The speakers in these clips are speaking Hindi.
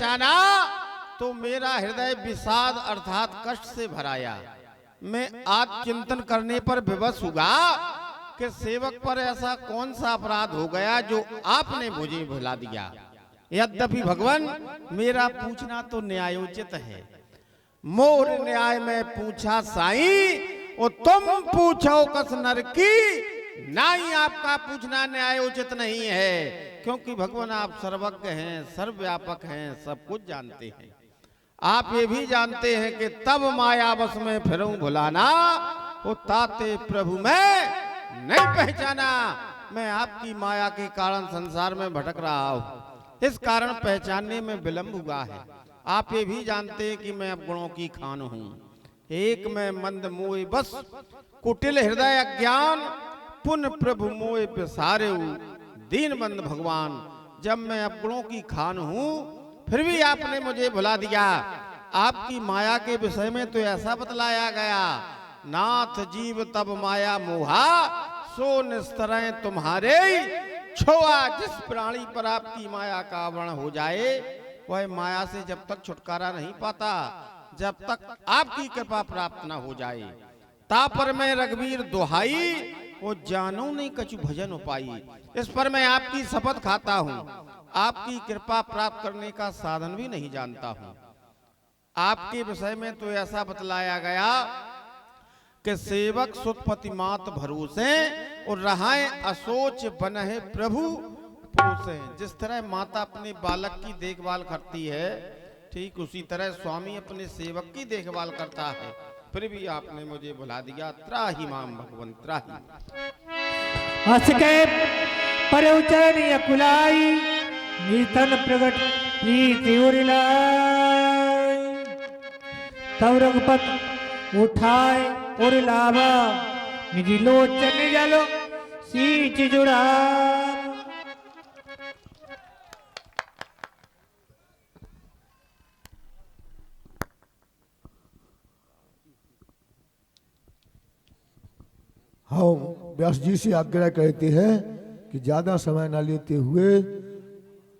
पहचाना तो मेरा हृदय विषाद अर्थात कष्ट से भराया। मैं आज चिंतन करने पर विवश हुआ कि सेवक पर ऐसा कौन सा अपराध हो गया जो आपने मुझे भुला दिया। यद्यपि भगवान मेरा पूछना तो न्यायोचित है। मोर न्याय में पूछा साईं, और तुम पूछो कस नर की। नहीं, आपका पूछना न्यायोचित नहीं है, क्योंकि भगवान आप सर्वज्ञ हैं, सर्वव्यापक हैं, सब कुछ जानते हैं। आप ये भी जानते हैं कि तब मायावश में फिरूं भुलाना, वो ताते प्रभु मैं नहीं पहचाना। मैं आपकी माया के कारण संसार में भटक रहा हूँ, इस कारण पहचानने में विलंब हुआ है। आप ये भी जानते हैं कि मैं अवगुणों की खान हूँ। एक मैं मंद मोए बस कुटिल हृदय अज्ञान, पुन प्रभु मोए पिसारे दीन बंद भगवान। जब मैं अवगुणों की खान हूँ फिर भी आपने मुझे भुला दिया। आपकी माया के विषय में तो ऐसा बतलाया गया, नाथ जीव तब माया मोहा, सो निस्तरय तुम्हारे छोआ। जिस प्राणी पर आपकी माया का आवरण हो जाए वह माया से जब तक छुटकारा नहीं पाता, जब तक आपकी कृपा प्राप्त न हो जाए। तापर मैं रघुवीर दुहाई, वो जानू नहीं कछु भजन उपाई। इस पर मैं आपकी शपथ खाता हूँ, आपकी कृपा प्राप्त करने का साधन भी नहीं जानता हूँ। आपके विषय में तो ऐसा बतलाया गया कि सेवक सुतपति मात भरोसे, और रहाए असोच बनहे प्रभु पोसे। जिस तरह माता अपने बालक की देखभाल करती है, ठीक उसी तरह स्वामी अपने सेवक की देखभाल करता है। फिर भी आपने मुझे भुला दिया। त्राहि माम भगवन् त्राहि। हंस के पर उचरण यकुलाई, नीतन प्रगट प्रीति उरिलाई। तब रघुपत उठाए और लावा, निजी लोचन जलो सींच जुड़ा। हम व्यास जी से आग्रह करते हैं कि ज्यादा समय न लेते हुए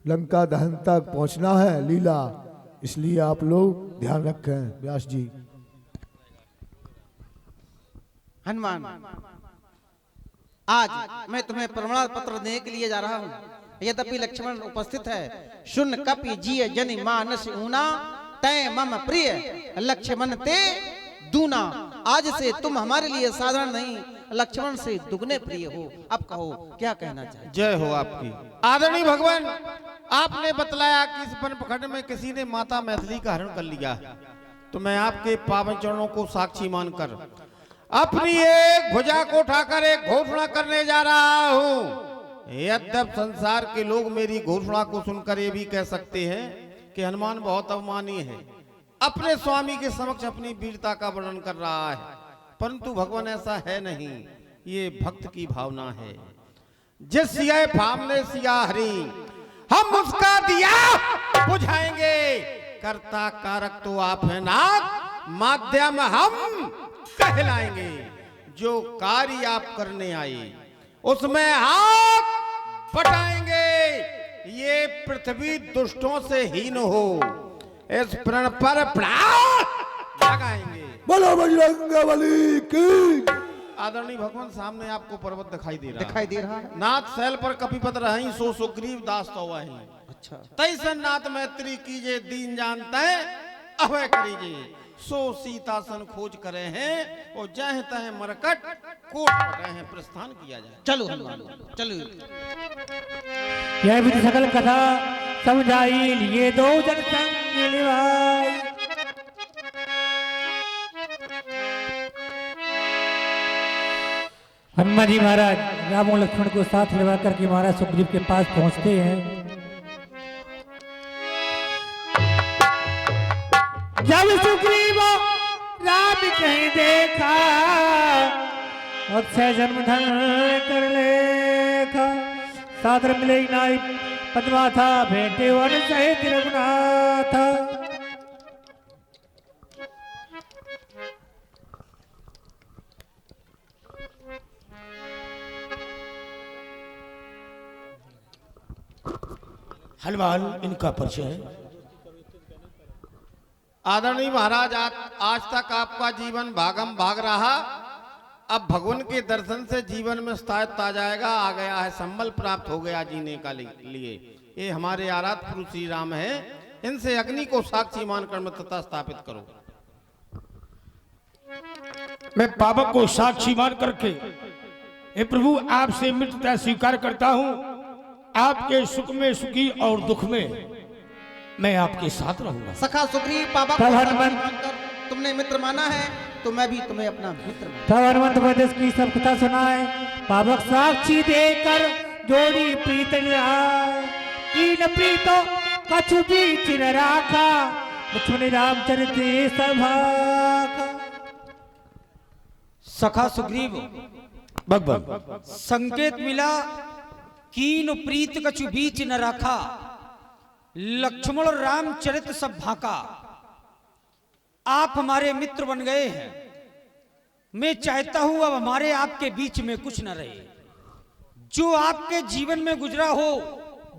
लंका दहन तक पहुंचना है लीला, इसलिए आप लोग ध्यान रखें। व्यास जी। हनुमान, आज मैं तुम्हें प्रमाण पत्र देने के लिए जा रहा हूँ। यद्यपि लक्ष्मण उपस्थित है, सुन कपि जिय जनि मानस ऊना, तय मम प्रिय लक्ष्मण ते दूना। आज से तुम हमारे लिए साधारण नहीं, लक्ष्मण से दुगने प्रिय हो। अब कहो क्या कहना चाहिए। जय हो आपकी। आदरणीय भगवान, आपने बतलाया कि इस वन प्रखंड में किसी ने माता मैथिली का हरण कर लिया, तो मैं आपके पावन चरणों को साक्षी मानकर अपनी एक भुजा को उठाकर एक घोषणा करने जा रहा हूं। यद्यप संसार के लोग मेरी घोषणा को सुनकर ये भी कह सकते हैं कि हनुमान बहुत अवमानीय है, अपने स्वामी के समक्ष अपनी वीरता का वर्णन कर रहा है, परंतु भगवान ऐसा है नहीं। ये भक्त की भावना है। जिस सिया फामने सिया हरी, हम उसका दिया बुझाएंगे। कर्ता कारक तो आप है नाथ, माध्यम हम कहलाएंगे। जो कार्य आप करने आए उसमें हाथ बटाएंगे। ये पृथ्वी दुष्टों से हीन हो, इस प्रण पर प्राण लगाएंगे। बोलो बजरंगबली की। आदरणीय भगवान, सामने आपको पर्वत दिखाई दे रहा है। है। नाथ शैल पर कपिपत रही, सो सुग्रीव दास तो वही। अच्छा, तैसन नाथ मैत्री कीजे, दीन जानते अभय करीजे। सो सीतासन खोज करे हैं, और जह तह मरकट कोट पटे हैं। प्रस्थान किया जाए। चलो हनुमान चलो। यह विधि सकल कथा समझाई, लिए दो जन संग निभाई। हनुमान जी महाराज राम और लक्ष्मण को साथ लगा करके महाराज सुग्रीव के पास पहुंचते हैं। जब सुग्रीव राम कहीं देखा, अक्षय जन्म धन कर लेखा। सादर मिले नाई पदवा था, भेंटे वन सहित रघुनाथ। हनुमान, इनका परिचय। आदरणीय महाराज, आज तक आपका जीवन भागम भाग रहा। अब भगवान के दर्शन से जीवन में स्थायित्व आ जाएगा, आ गया है, संबल प्राप्त हो गया जीने का लिए। ये हमारे आराध्य प्रभु श्री राम है, इनसे अग्नि को साक्षी मानकर मृतता स्थापित करो। मैं पावक को साक्षी मान करके हे प्रभु आपसे मृतता स्वीकार करता हूं। आपके सुख में सुखी और दुख में मैं आपके साथ रहूंगा। सखा सुग्रीव पावक तब को हनुमान- साक्षी मानकर तुमने मित्र माना है, तो मैं भी तुम्हें अपना मित्र मानूं। तब हनुमंत प्रदेश की सब कथा सुनाए। पावक साक्षी देकर जोड़ी प्रीत निराय, कीन प्रीतो कछु बीच न राखा, लक्ष्मण रामचरित सभा। सखा सुग्रीव, भगवान संकेत मिला, कीन प्रीत कछु बीच न रखा, लक्ष्मण रामचरित सब भाका। आप हमारे मित्र बन गए हैं। मैं चाहता हूं अब हमारे आपके बीच में कुछ न रहे। जो आपके जीवन में गुजरा हो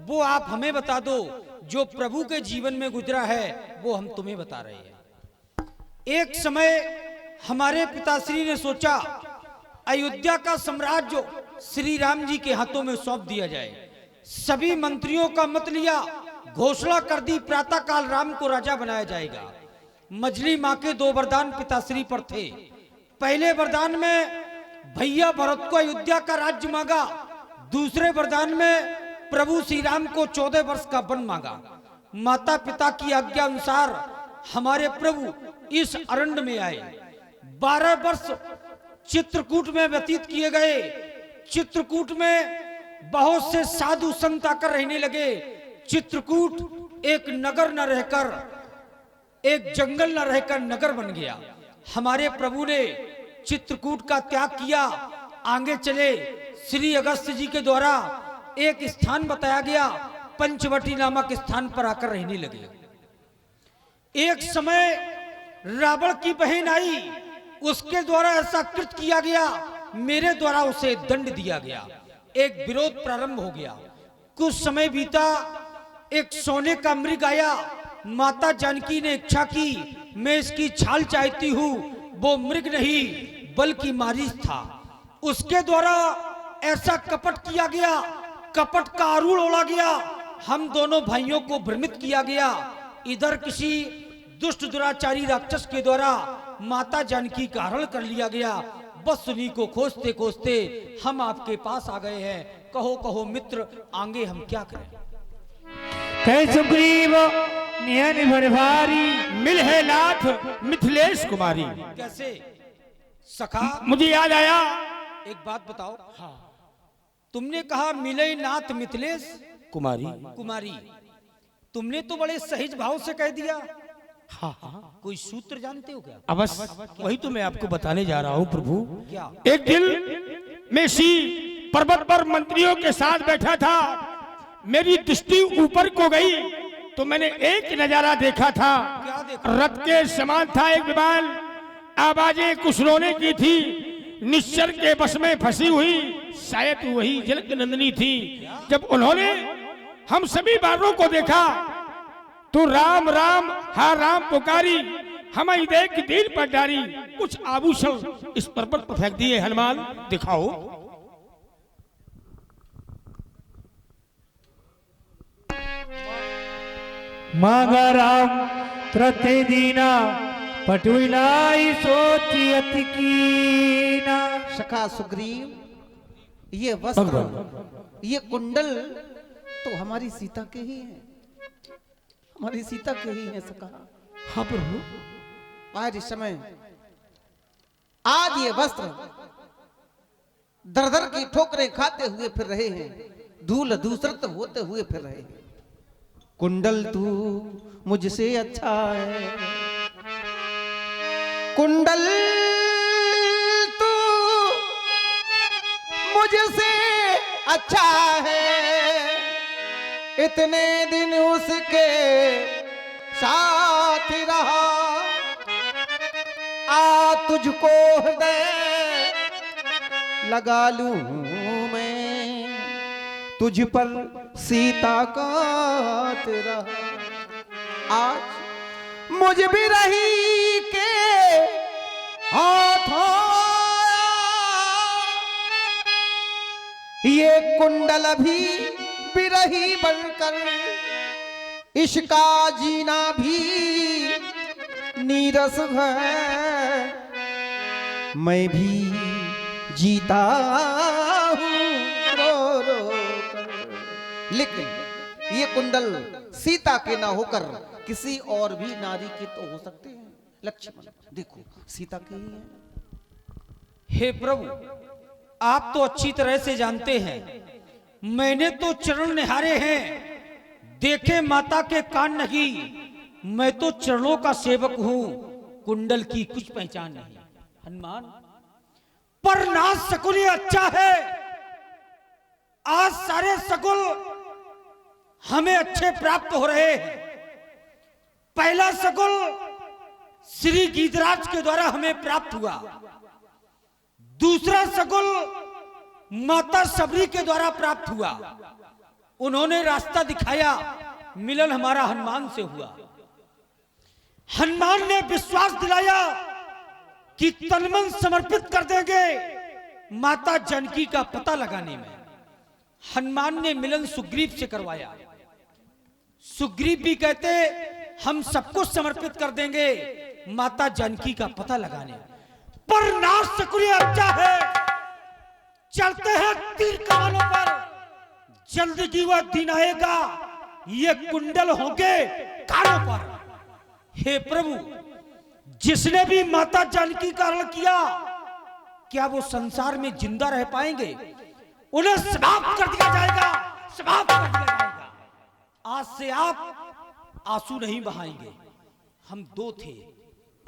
वो आप हमें बता दो, जो प्रभु के जीवन में गुजरा है वो हम तुम्हें बता रहे हैं। एक समय हमारे पिताश्री ने सोचा अयोध्या का साम्राज्य श्री राम जी के हाथों में सौंप दिया जाए। सभी मंत्रियों का मत लिया, घोषणा कर दी प्रातः काल राम को राजा बनाया जाएगा। मजली माँ के 2 वरदान पिताश्री पर थे। पहले वरदान में भैया भरत को अयोध्या का राज्य मांगा, दूसरे वरदान में प्रभु श्री राम को 14 वर्ष का वन मांगा। माता पिता की आज्ञा अनुसार हमारे प्रभु इस अरण्य में आए। 12 वर्ष चित्रकूट में व्यतीत किए गए। चित्रकूट में बहुत से साधु संत आकर रहने लगे। चित्रकूट एक नगर न रहकर, एक जंगल न रहकर नगर बन गया। हमारे प्रभु ने चित्रकूट का त्याग किया, आगे चले। श्री अगस्त्य जी के द्वारा एक स्थान बताया गया, पंचवटी नामक स्थान पर आकर रहने लगे। एक समय रावण की बहन आई, उसके द्वारा ऐसा कृत किया गया, मेरे द्वारा उसे दंड दिया गया। एक विरोध प्रारंभ हो गया। कुछ समय बीता, एक सोने का मृग आया। माता जानकी ने इच्छा की, मैं इसकी छाल चाहती हूं। वो मृग नहीं बल्कि मारीच था। उसके द्वारा ऐसा कपट किया गया, कपट का आरूढ़ ओढ़ा गया। हम दोनों भाइयों को भ्रमित किया गया। इधर किसी दुष्ट दुराचारी राक्षस के द्वारा माता जानकी का हरण कर लिया गया। बस उन्हीं को खोजते खोजते हम आपके पास आ गए हैं। कहो कहो मित्र, आगे हम क्या करें। कह सुग्रीव नियन भर भारी, मिल है नाथ मिथिलेश कुमारी। कैसे सखा, मुझे याद आया। एक बात बताओ। तुमने कहा मिले नाथ मिथिलेश कुमारी। कुमारी, तुमने तो बड़े सहज भाव से कह दिया। हाँ हाँ, कोई सूत्र जानते हो क्या? अवश्य, वही तो मैं आपको बताने जा रहा हूँ प्रभु। क्या? एक दिन मैं सी पर्वत पर मंत्रियों के साथ बैठा था। मेरी दृष्टि ऊपर को गई तो मैंने एक नजारा देखा था। क्या देखा? रथ के समान था एक विमान, आवाजें कुछ रोने की थी। निश्चर के बस में फंसी हुई शायद वही जनक नंदिनी थी। जब उन्होंने हम सभी बारों को देखा तो राम राम हा राम पुकारी, हम हृदय की दिल पर डारी। कुछ आभूषण इस पर्वत पर फेंक दिए। हनुमान दिखाओ। मांगा राम त्रते दीना, पटुलाई सोची अति कीना। सखा सुग्रीव, ये वस्त्र, ये कुंडल तो हमारी सीता के ही हैं, हमारी सीता के ही हैं सखा। हाँ प्रभु। आज इस समय, आज ये वस्त्र दर दर की ठोकरें खाते हुए फिर रहे हैं, धूल धूसरत होते हुए फिर रहे हैं। कुंडल तू मुझसे अच्छा है, कुंडल तू मुझसे अच्छा है। इतने दिन उसके साथ रहा, आ तुझको हृदय लगा लूं मैं, तुझ पर सीता का तेरा। आज मुझ भी रही के हाथों ये कुंडल भी बिरही बनकर इसका जीना भी नीरस है। मैं भी जीता हूँ रो रो कर। लेकिन ये कुंडल सीता के ना होकर किसी और भी नारी के तो हो सकते हैं। लक्ष्मण देखो सीता के ही है। हे प्रभु, आप तो अच्छी तरह से जानते हैं, मैंने तो चरण निहारे हैं, देखे माता के कान नहीं। मैं तो चरणों का सेवक हूं, कुंडल की कुछ पहचान नहीं। हनुमान, पर नाथ सकुल ये अच्छा है। आज सारे सकुल हमें अच्छे प्राप्त हो रहे हैं। पहला सकुल श्री गीधराज के द्वारा हमें प्राप्त हुआ, दूसरा सकुल माता सबरी के द्वारा प्राप्त हुआ। उन्होंने रास्ता दिखाया, मिलन हमारा हनुमान से हुआ। हनुमान ने विश्वास दिलाया कि तनमन समर्पित कर देंगे माता जानकी का पता लगाने में। हनुमान ने मिलन सुग्रीव से करवाया। सुग्रीव भी कहते हम सब कुछ समर्पित कर देंगे माता जानकी का पता लगाने। पर नाथ सकुल अच्छा है, चलते हैं तीर कमानों पर, जल्द की वह दिन आएगा, ये कुंडल होंगे कानों पर। हे प्रभु, जिसने भी माता जानकी का हरण किया, क्या वो संसार में जिंदा रह पाएंगे? उन्हें समाप्त कर दिया जाएगा, समाप्त कर दिया जाएगा। आज से आप आंसू नहीं बहाएंगे। हम दो थे,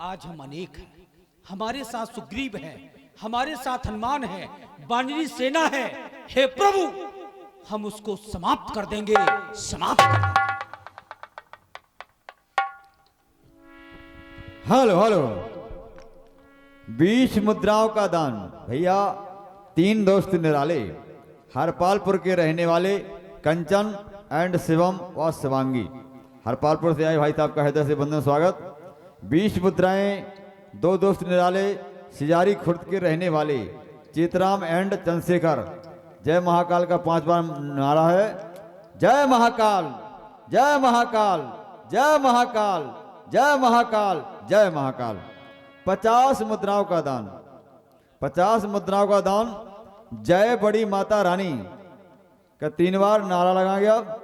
आज हम अनेक हैं। हमारे साथ सुग्रीव है, हमारे साथ हनुमान है, वानरी सेना है। हे प्रभु, हम उसको समाप्त कर देंगे, समाप्त कर देंगे। हेलो हेलो, 20 मुद्राओं का दान। भैया 3 दोस्त निराले, हरपालपुर के रहने वाले कंचन एंड शिवम व शिवांगी। हरपालपुर से आए भाई साहब का हृदय से बंधन स्वागत। 20 मुद्राएं 2 दोस्त निराले सिजारी खुर्द के रहने वाले चितराम एंड चंद्रशेखर। जय महाकाल का 5 बार नारा है। जय महाकाल, जय महाकाल, जय महाकाल, जय महाकाल, जय महाकाल। 50 मुद्राओं का दान, 50 मुद्राओं का दान। जय बड़ी माता रानी का 3 बार नारा लगा गया।